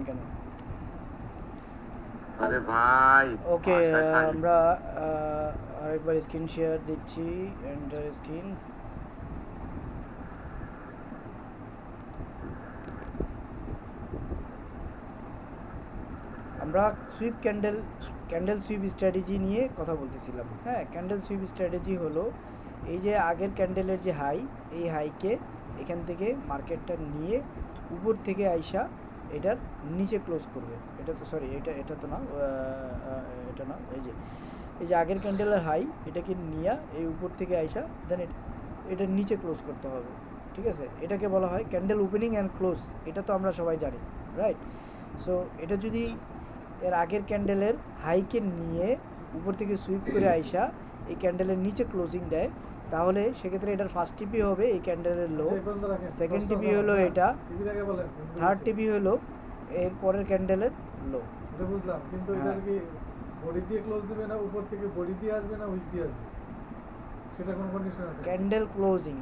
কেন? আরে ভাই ওকে, আমরা আরেকবার স্ক্রিন শেয়ার দিচ্ছি। Enter screen. আমরা সুইপ ক্যান্ডেল সুইপ স্ট্র্যাটেজি নিয়ে কথা বলতেছিলাম। হ্যাঁ, ক্যান্ডেল সুইপ স্ট্র্যাটেজি হলো এই যে আগের ক্যান্ডেলের যে হাই, এই হাইকে এখান থেকে মার্কেটটা নিয়ে উপর থেকে আইসা এটার নিচে ক্লোজ করবে। এটা তো সরি, এটা তো না, এটা না, এই যে আগের ক্যান্ডেলের হাই, এটাকে নিয়ে এই উপর থেকে আইসা দেন এটার নিচে ক্লোজ করতে হবে। ঠিক আছে, এটাকে বলা হয় ক্যান্ডেল ওপেনিং অ্যান্ড ক্লোজ। এটা তো আমরা সবাই জানি, রাইট? সো এটা যদি এর আগের ক্যান্ডেলের হাইকে নিয়ে উপর থেকে সুইপ করে আইসা এই ক্যান্ডেলের নিচে ক্লোজিং দেয়, তাহলে সেক্ষেত্রে এটার ফার্স্ট টিপি হবে এই ক্যান্ডেলের লো, সেকেন্ড টিপি হলো এটা, থার্ড টিপি হলো এর পরের ক্যান্ডেলের লো। এটা বুঝলাম, কিন্তু এটা কি বডি দিয়ে ক্লোজ দিবে না উপর থেকে বডি দিয়ে আসবে না উইক দিয়ে আসবে, সেটা কোন কন্ডিশন আছে? ক্যান্ডেল ক্লোজিং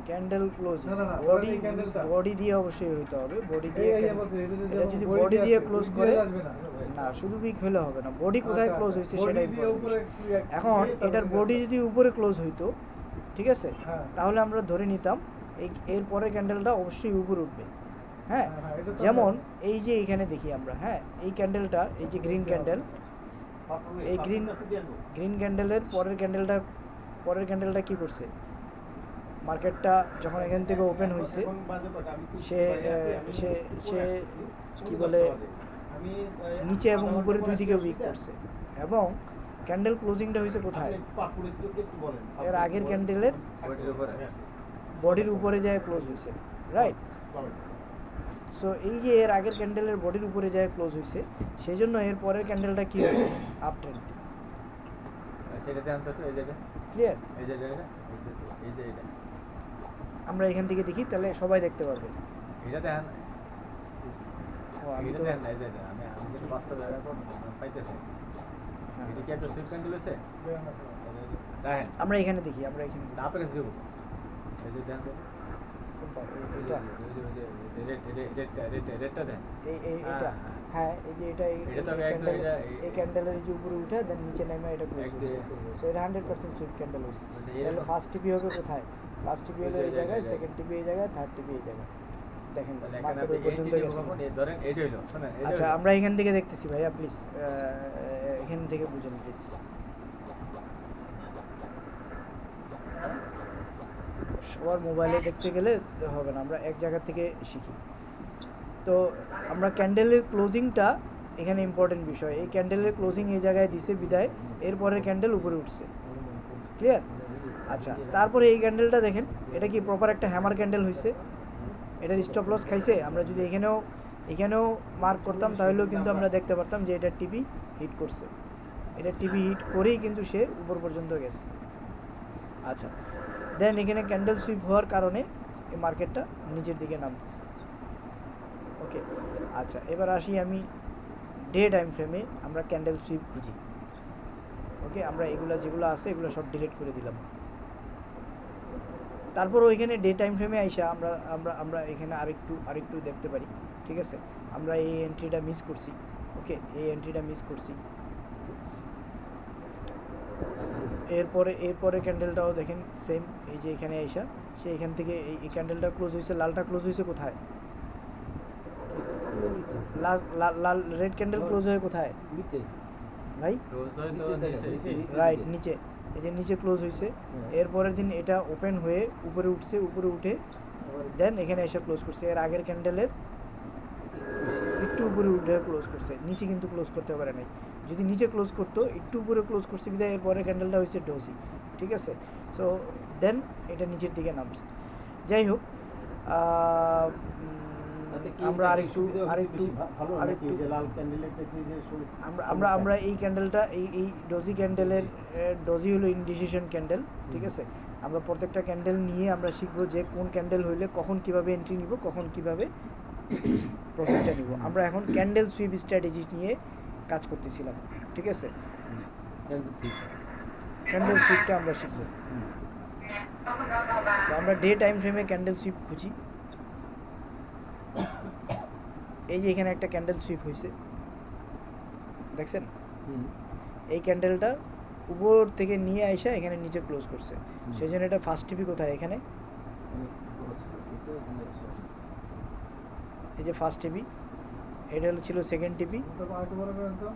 বডি দিয়ে অবশ্যই হইতে হবে। বডি দিয়ে এটা যদি বডি দিয়ে ক্লোজ করে না, শুধু উইক হলে হবে না, বডি কোথায় ক্লোজ হয়েছে সেটাই। এখন এটার বডি যদি উপরে ক্লোজ হইতো, ঠিক আছে, তাহলে আমরা ধরে নিতাম এর পরের ক্যান্ডেলটা অবশ্যই উপরে উঠবে। হ্যাঁ, যেমন এই যে এখানে দেখি আমরা, হ্যাঁ, এই ক্যান্ডেলটা, এই যে গ্রিন ক্যান্ডেল, এই গ্রিন ক্যান্ডেলের পরের ক্যান্ডেলটা কি করছে? মার্কেটটা যখন এখান থেকে ওপেন হয়েছে, সে কি বলে নিচে এবং উপরে দুই দিকে উইক করছে, এবং ক্যান্ডেল ক্লোজিংটা হয়েছে কোথায়? এর আগের ক্যান্ডেলের বডির উপরে যায় ক্লোজ হয়েছে, রাইট? সো এই যে এর আগের ক্যান্ডেলের বডির উপরে যায় ক্লোজ হয়েছে, সেই জন্য এর পরের ক্যান্ডেলটা কি হয়েছে? Up trend. সেটা জানতো তো, এই যে ক্লিয়ার? এই যে এটা আমরা এখান থেকে দেখি, তাহলে সবাই দেখতে পারবে। এটা দেখেন, আমি তো এই যে আমি যেটা বাস্তব পাইতেছি, এটা কি একটা সুইপ ক্যান্ডেল আছে? দেখেন আমরা এখানে দেখি, তারপরে দিব এই যে দেখেন রেডটা দেন, এটা, হ্যাঁ, এই যে এটা এই ক্যান্ডেলের যে উপরে উঠে দেন নিচে নেমে এটা ক্লোজ হয়েছে। সো এটা 100% সুইপ ক্যান্ডেল হয়েছে। তাহলে ফার্স্ট টিপি হবে কোথায়? ফার্স্ট টিপি হলো এই জায়গায়, সেকেন্ড টিপি এই জায়গায়, থার্ড টিপি এই জায়গায়। দেখেন মার্কেট ওই পর্যন্ত গেছে। ধরেন এইটা হলো, শুনেন, আচ্ছা, আমরা এখান থেকে দেখতেছি ভাইয়া, প্লিজ এখান থেকে বুঝুন প্লিজ। সবার মোবাইলে দেখতে গেলে হবে না, আমরা এক জায়গা থেকে শিখি। তো আমরা ক্যান্ডেলের ক্লোজিংটা এখানে ইম্পর্টেন্ট বিষয়। এই ক্যান্ডেলের ক্লোজিং এই জায়গায় দিছে বিদায় এরপরের ক্যান্ডেল উপরে উঠছে, ক্লিয়ার? আচ্ছা, তারপরে এই ক্যান্ডেলটা দেখেন, এটা কি প্রপার একটা হ্যামার ক্যান্ডেল হয়েছে? এটার স্টপ লস খাইছে? আমরা যদি এখানেও মার্ক করতাম, তাহলেও কিন্তু আমরা দেখতে পারতাম যে এটা টিপি হিট করছে। এটা টিপি হিট করেই কিন্তু সে উপর পর্যন্ত গেছে। আচ্ছা, দেন এখানে ক্যান্ডেল সুইপ হওয়ার কারণে এই মার্কেটটা নিচের দিকে নামতেছে। ওকে, আচ্ছা, এবার আসি আমি ডে টাইম ফ্রেমে আমরা ক্যান্ডেল সুইপ খুঁজি। ওকে, আমরা যেগুলো আছে এগুলো সব ডিলিট করে দিলাম। তারপর ওইখানে ডে টাইম ফ্রেমে আইসা আমরা এখানে আরেকটু দেখতে পারি। ঠিক আছে, আমরা এই এন্ট্রিটা মিস করছি। ওকে, এই এন্ট্রিটা মিস করছি। এরপরে ক্যান্ডেলটাও দেখেন সেম, এই যে এখানে আইসা সে এখান থেকে এই ক্যান্ডেলটা ক্লোজ হয়েছে, লালটা ক্লোজ হয়েছে কোথায়? লাল রেড ক্যান্ডেল ক্লোজ হয়ে কোথায় ভাই? রাইট, নিচে। এই যে নিচে ক্লোজ হয়েছে, এরপরের দিন এটা ওপেন হয়ে উপরে উঠছে, উপরে উঠে দেন এখানে এসে ক্লোজ করছে। এর আগের ক্যান্ডেলের একটু উপরে উঠে ক্লোজ করছে, নিচে কিন্তু ক্লোজ করতে পারে নাই। যদি নিচে ক্লোজ করতো, একটু উপরে ক্লোজ করছে বিধায় এরপরের ক্যান্ডেলটা হয়েছে ডোজি। ঠিক আছে, সো দেন এটা নিচের দিকে নামছে। যাই হোক, আমরা আরেকটু আমরা এই ক্যান্ডেলটা, এই ডোজি ক্যান্ডেলের ডোজি হলো ইনডিসিশন ক্যান্ডেল। ঠিক আছে, আমরা প্রত্যেকটা ক্যান্ডেল নিয়ে আমরা শিখবো যে কোন ক্যান্ডেল হইলে কখন কিভাবে এন্ট্রি নিব, কখন কিভাবে প্রফিটটা নিব। আমরা এখন ক্যান্ডেল সুইপ স্ট্র্যাটেজি নিয়ে কাজ করতেছিলাম। ঠিক আছে, ক্যান্ডেল সুইপটা আমরা শিখবো। তো আমরা ডে টাইম ফ্রেমে ক্যান্ডেল সুইপ খুঁজি। এই যে এখানে একটা ক্যান্ডেল সুইপ হয়েছে, দেখছেন? হুম। এই ক্যান্ডেলটা উপর থেকে নিয়ে আইসা এখানে নিচে ক্লোজ করছে, সেই জন্য এটা ফার্স্ট টিপি কোথায়? এখানে এই যে ফার্স্ট টিপি, এটা হলো ছিল সেকেন্ড টিপি। আরেকটু বড় করেন তো।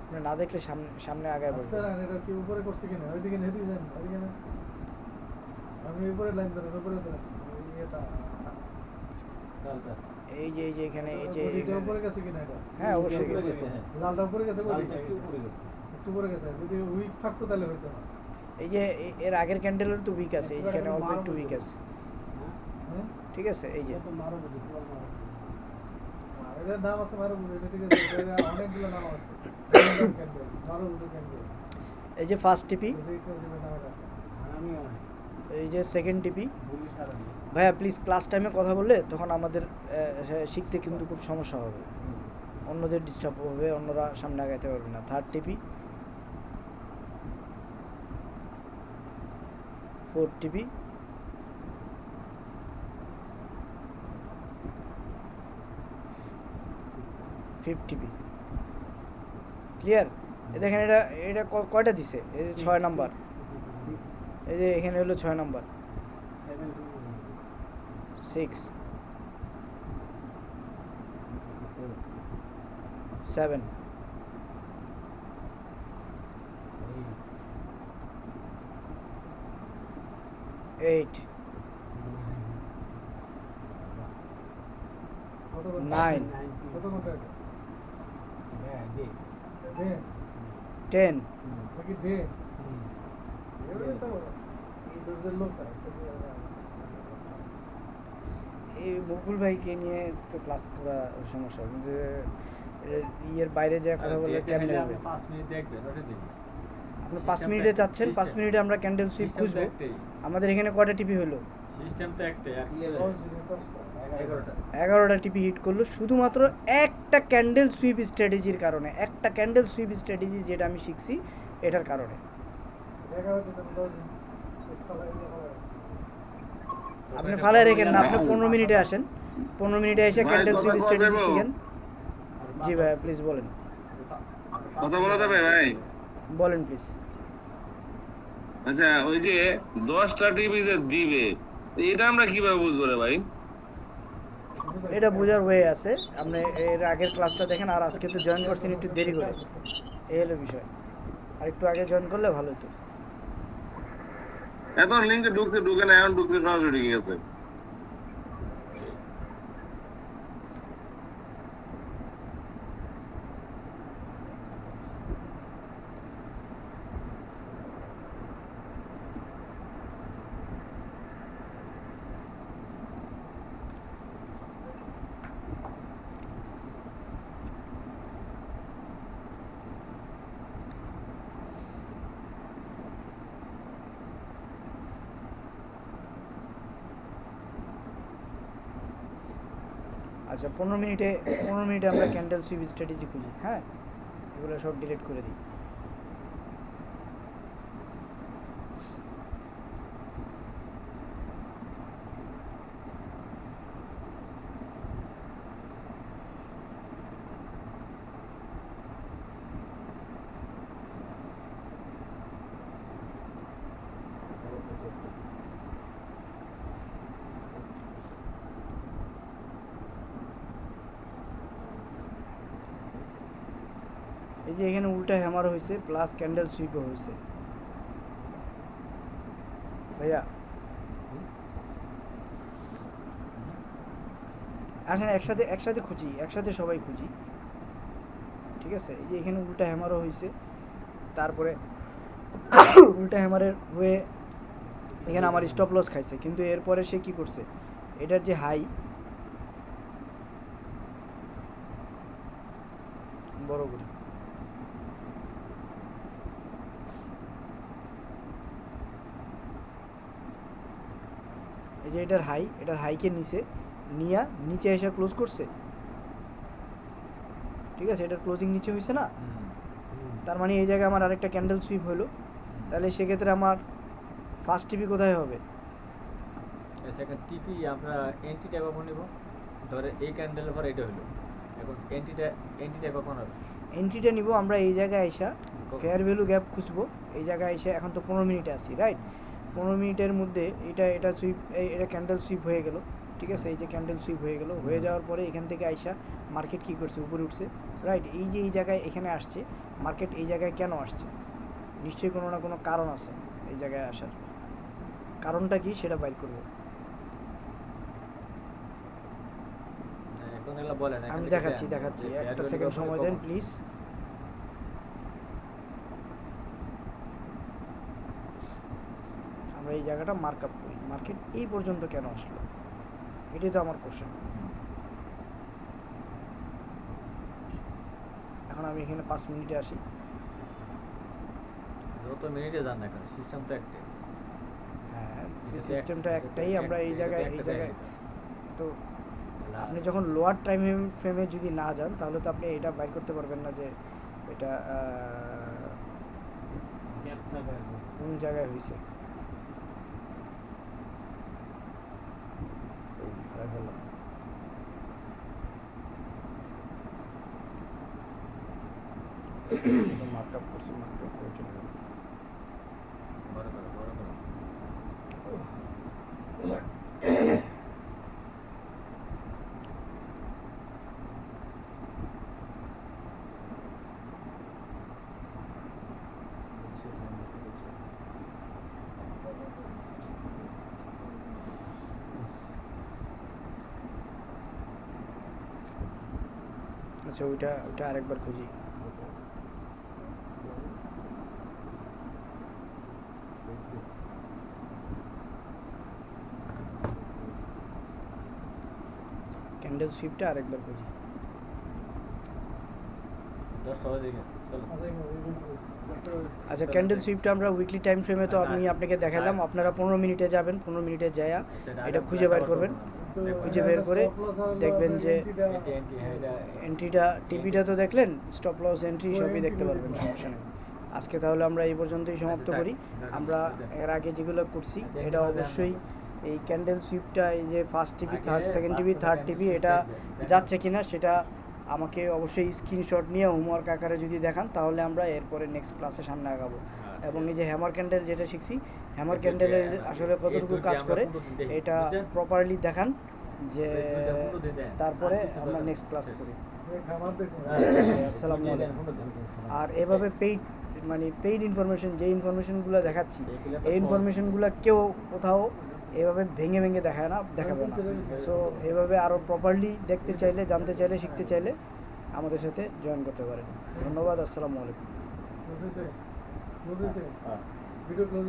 আপনি না দেখলে সামনে সামনে আগায় আস্তে বলবেন। রান, এটা কি উপরে করছে কিনা? ওইদিকে হেঁটে যান, ওইদিকে না। আমি উপরে লাইন ধরেন, উপরে ধরেন। এটা এই যে এখানে এই যে বডিটা এখানে- উপরে গেছে কিনা এটা? হ্যাঁ অবশ্যই গেছে। লালটা উপরে গেছে, বডিটা একটু উপরে গেছে। একটু উপরে গেছে। যদি উইক থাকতো তাহলে হইতো না। এই যে এর আগের ক্যান্ডেলের তো উইক আছে, এইখানে অল্প একটু উইক আছে, হ্যাঁ? ঠিক আছে? এই যে আর এটার নাম আছে মারো বুঝে, এটা ঠিক আছে। এটা অনেকগুলো নাম আছে। ক্যান্ডেল, মারো বুঝে ক্যান্ডেল। এই যে ফার্স্ট টিপি, বুঝে একটু আছে নাম এটা। এই যে সেকেন্ড টিপি। ভাইয়া প্লিজ ক্লাস টাইমে কথা বললে তখন আমাদের শিখতে কিন্তু খুব সমস্যা হবে, অন্যদের ডিস্টার্ব হবে, অন্যরা সামনে আগাইতে পারবে না। থার্ড টিপি, ফোর্থ টিপি, ফিফথ টিপি। ক্লিয়ার? দেখেন এটা এটা কয়টা দিছে? এই যে 6 নাম্বার, এই যে এখানে হলো 6 নাম্বার, 6 7 8 কত ঘন্টা? 9 কত ঘন্টা এটা? ডে? 10 নাকি ডে? এবারে তো এই দর্জের লোক তাই তো এই বকুল ভাইকে নিয়ে তো ক্লাস করা সমস্যা, কিন্তু ইয়ের বাইরে যা কথা বললে কেমনে হবে? 5 মিনিট দেখবেন, ওটা দেখবেন। আপনি 5 মিনিটে চাচ্ছেন, 5 মিনিটে আমরা ক্যান্ডেল সুইপ খুঁজবো। আমাদের এখানে কয়টা টিপি হলো? সিস্টেম তো একটাই, 11টা 11টা টিপি হিট করলো শুধুমাত্র একটা ক্যান্ডেল সুইপ স্ট্র্যাটেজির কারণে, একটা ক্যান্ডেল সুইপ স্ট্র্যাটেজি যেটা আমি শিখছি এটার কারণে। 11 দিন 10 দিন ফলাই দিয়ে ফলাই। আপনি ফালায় রেখেন না, আপনি 15 মিনিটে আসেন, 15 মিনিটে এসে ক্যান্ডেল সুইপ স্ট্র্যাটেজি শিখেন। জি ভাই প্লিজ বলেন, কথা বলা যাবে ভাই? বলেন প্লিজ। আচ্ছা, ওই যে 10টা টিভি যে দিবে, এটা আমরা কিভাবে বুঝবো রে ভাই? এটা বোঝার ওয়ে আছে, আপনি এর আগের ক্লাসটা দেখেন, আর আজকে তো জয়েন করছেন একটু দেরি করে, এই হলো বিষয়। আর একটু আগে জয়েন করলে ভালো হতো। এখন লিঙ্কে ঢুকে না, এখন ঢুকতে সরাসরি গেছে। আচ্ছা 15 মিনিটে আমরা ক্যান্ডেল সুইপ স্ট্র্যাটেজি খুঁজি। হ্যাঁ, এগুলো সব ডিলিট করে দিই। এই যে এখানে উল্টা হ্যামার হয়েছে, প্লাস ক্যান্ডেল সুইপও হয়েছে। ভাইয়া আসেন একসাথে খুঁজি, একসাথে সবাই খুঁজি, ঠিক আছে? এই যে এখানে উল্টা হ্যামারও হয়েছে, তারপরে উল্টা হ্যামারের হয়ে এখানে আমার স্টপ লস খাইছে, কিন্তু এরপরে সে কি করছে, এটার যে হাই বড় করি, এই যে এটার হাইকে নিচে এসে ক্লোজ করছে, ঠিক আছে? এটার ক্লোজিং নিচে হয়েছে না, তার মানে এই জায়গায় আমার আরেকটা ক্যান্ডেল সুইপ হলো। তাহলে সেক্ষেত্রে আমার ফার্স্ট টিপি কোথায় হবে? সেকেন্ড টিপি আমরা এন্টিটা কখন নিব? ধরে এই ক্যান্ডেলের পর এটা হলো, এখন এন্টিটা কখন হবে? এন্ট্রিটা নিব আমরা এই জায়গায় আইসা কখন? ফেয়ার ভ্যালু গ্যাপ খুঁজবো। এই জায়গায় এসে এখন তো 15 মিনিটে আসি, রাইট? 15 মিনিটের মধ্যে এটা সুইপ, এটা ক্যান্ডেল সুইপ হয়ে গেল, ঠিক আছে? এই যে ক্যান্ডেল সুইপ হয়ে গেল, হয়ে যাওয়ার পরে এখান থেকে আইসা মার্কেট কী করছে, উপরে উঠছে, রাইট? এই যে এই জায়গায় এখানে আসছে মার্কেট, এই জায়গায় কেন আসছে? নিশ্চয়ই কোনো না কোনো কারণ আছে এই জায়গায় আসার। কারণটা কি সেটা বাইর করবো। এখন এগুলো বলেন, এখান আমি থেকে দেখাচ্ছি দেন, দেখাচ্ছি যে একটা fair value সেকেন্ড কখন- সময় দেন প্লিজ। আমরা এই জায়গাটা মার্ক আপ করি, মার্কেট এই পর্যন্ত কেন আসলো, এটাই তো আমার কোশ্চেন। এখন আমি এখানে 5 মিনিটে আসি। যত মিনিটে যান না কেন, সিস্টেম তো একটাই। হ্যাঁ, এটা তো সিস্টেমটা এটা তো একটাই, আমরা এই এটা তো জায়গায় একটা তো জায়গায়। আপনি যখন লোয়ার টাইম ফ্রেমে যদি না যান তাহলে তো আপনি এটা বাইর করতে পারবেন না যে এটা কোন জায়গায় হয়েছে। মার্কআপ করছি, মার্কআপ করে চলে গেল। বড় করো, বড় করো। আচ্ছা, ওইটা আরেকবার খুঁজি। ক্যান্ডেল সুইপটা আরেকবার খুঁজি। 10 সহজ হয়ে গেছে, চলো। আচ্ছা, ক্যান্ডেল সুইপটা আমরা উইকলি টাইম ফ্রেমে তো আমি আপনাকে দেখালাম। আপনারা 15 মিনিটে যাবেন, 15 মিনিটে যায়া এটা খুঁজে বের করবেন। খুঁজে বের করে দেখবেন যে এন্ট্রিটা, টিপিটা তো দেখলেন, স্টপ লস এন্ট্রি সবই দেখতে পারবেন, সমস্যা নেই। আজকে তাহলে আমরা এই পর্যন্তই সমাপ্ত করি। আমরা এর আগে যেগুলো করছি এটা অবশ্যই এই ক্যান্ডেল সুইপটা, এই যে ফার্স্ট টিপি, সেকেন্ড টিপি, থার্ড টিপি, এটা যাচ্ছে কিনা সেটা আমাকে অবশ্যই স্ক্রিনশট নিয়ে হোমওয়ার্ক আকারে যদি দেখান তাহলে আমরা এরপরে নেক্সট ক্লাসে সামনে আগাবো। এবং এই যে হ্যামার ক্যান্ডেল যেটা শিখছি, হ্যামার ক্যান্ডেলের আসলে কতটুকু কাজ করে এটা প্রপারলি দেখান, যে তারপরে আমরা নেক্সট ক্লাস করি। আসসালামু আলাইকুম। আর এভাবে পেইড ইনফরমেশন, যে ইনফরমেশনগুলো দেখাচ্ছি এই ইনফরমেশনগুলো কেউ কোথাও এভাবে ভেঙে ভেঙে দেখাবে না। সো এভাবে আরও প্রপারলি দেখতে চাইলে, জানতে চাইলে, শিখতে চাইলে আমাদের সাথে জয়েন করতে পারেন। ধন্যবাদ। আসসালামু আলাইকুম। Video close